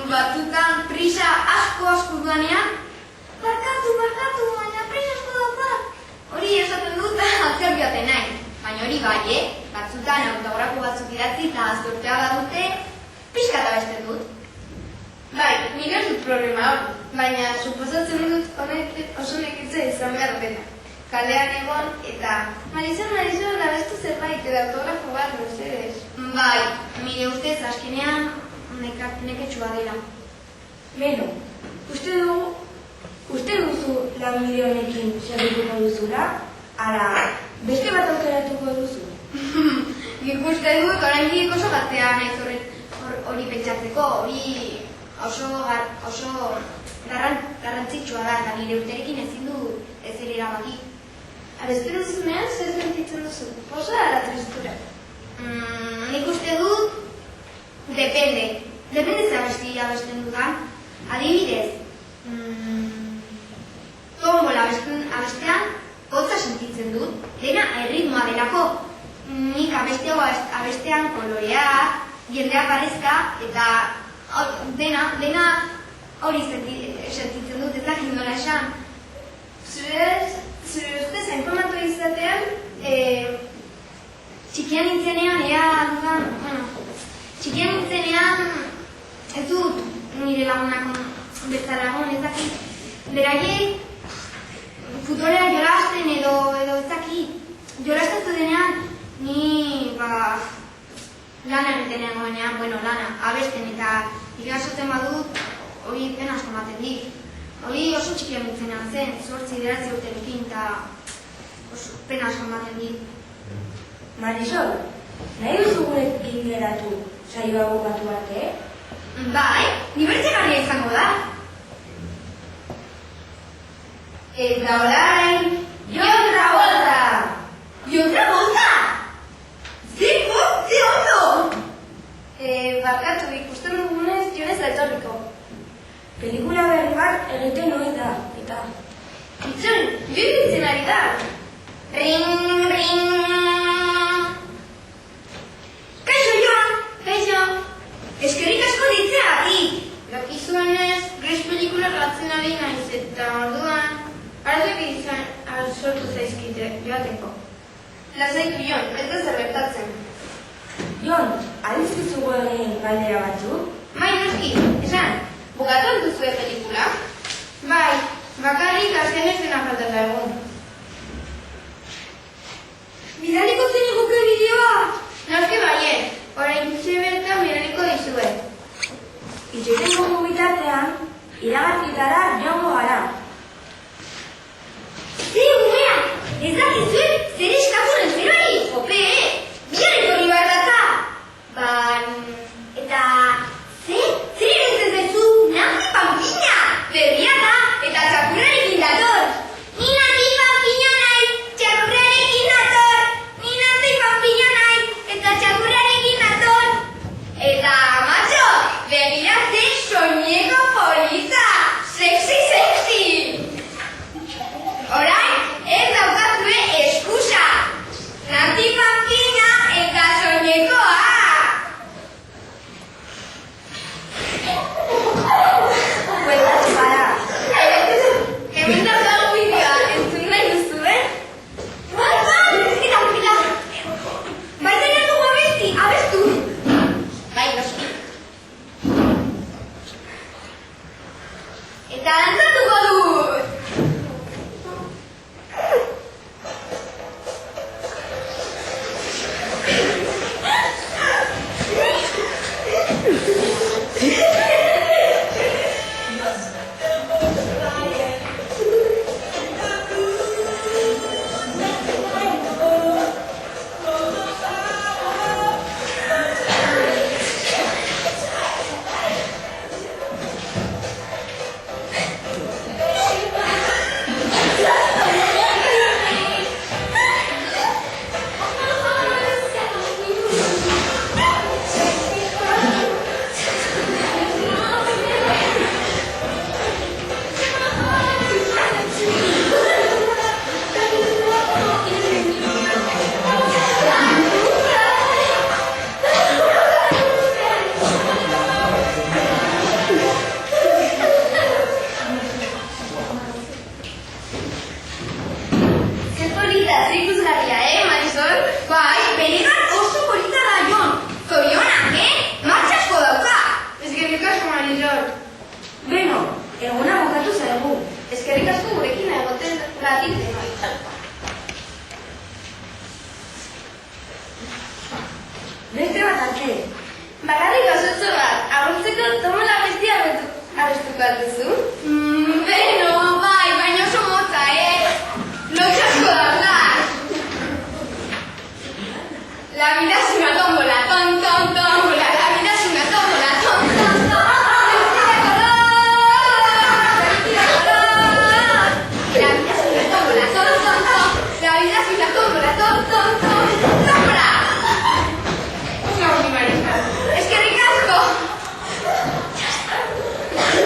batzutan prisa asko duanean, barkatu, baina prisa asko daukat. Hori esaten dut atzer joaten nahi. Baina hori bai, batzutan autografo batzuk idatzi eta azkortea badute, pixka eta beste dut. Bai, nik ez dut problema hori, baina suposatzen dut honek oso nekitza izan behar dela. Kalean egon eta Marizon, abestu zerbait edo autografo bat, mesedez. Bai, nire ustez azkenean neketsua dela. Beno, uste duzu lan bide honekin segituko duzula? Ara, beste bat aukeratuko duzu? Nik uste dut, oraindik oso gaztea naiz hori pentsatzeko, hori oso garrantzitsua da, eta nire urterekin ezin du ez ere erabaki. Abestero duzunean, zer sentitzen duzu? Oso da tristura. Nik uste dut, depende ze abesten dudan. Adibidez, tombola abestean, hotza sentitzen dut, dena erritmoa delako. Nik abestean kolorea, jendea parezka, eta dena hori sentitzen dut, ez dakit nola esan. Zure ustez, informatu izatean, txikian nintzenean, ez dut nire lagunak bezalagon, ez dakit. Beraiek, futbolera jolasten edo ez dakit. Jolasten zudenean, ni lana egitenean goenean, lana, abesten eta ikasoten badut, hori pena asko ematen dit. Hori oso txikian nintzenean zen, 8-9 urterekin eta pena asko ematen dit. Marisol, nahi duzu gurekin geratu saioa bukatu arte? Bai, dibertigarria izango da. Eta orain, Jon Travolta! Jon Travolta? Ze ondo! Barkatu, ikusten dugunez, Jon ez da etorriko. Pelikula berri bat egiten nuen da, eta... Itxon, Jon ditzen ari da. Ring! Kaixo, Jon! Kaixo! Eskerrik asko ditzeagatik! Dakizuenez, Grace pelikula glatzen ari naiz eta orduan arazoak izan sortu zaizkite joateko. Lasaitu, Jon, ez da zer gertatzen. Jon, adizkizugu egin galdera batzuk? Bai, noski, esan, bukatu duzue pelikula? Bai, bakarrik azken ezena falta zaigun. Bidaliko zeniguke bideoa? Noski baiet, orain gutxi bertan bidaliko dizuet. Itxoiten dugu bitartean, iragarkitara joango gara. Zer umea, ez dakizuen zer eskatzen zerari, jope, bidaliko hori behar data. Eta zer eretzen zaizu Nancy Pampina, berria da, eta txakurrarekin dator. Ni Nancy Pampina naiz, txakurrarekin dator. Ni Nancy Pampina naiz, eta txakurrarekin dator. Eta, macho, begirate soñeko poliza, sexy! Orain, ez daukazue eskusa. Nancy Pampina eta soñekoa. Bueltas para. Hemen daukagu bideoa, entzun nahi duzu, Eta, baita nahi dugu abestu. Bai, noski. Eta dantzatu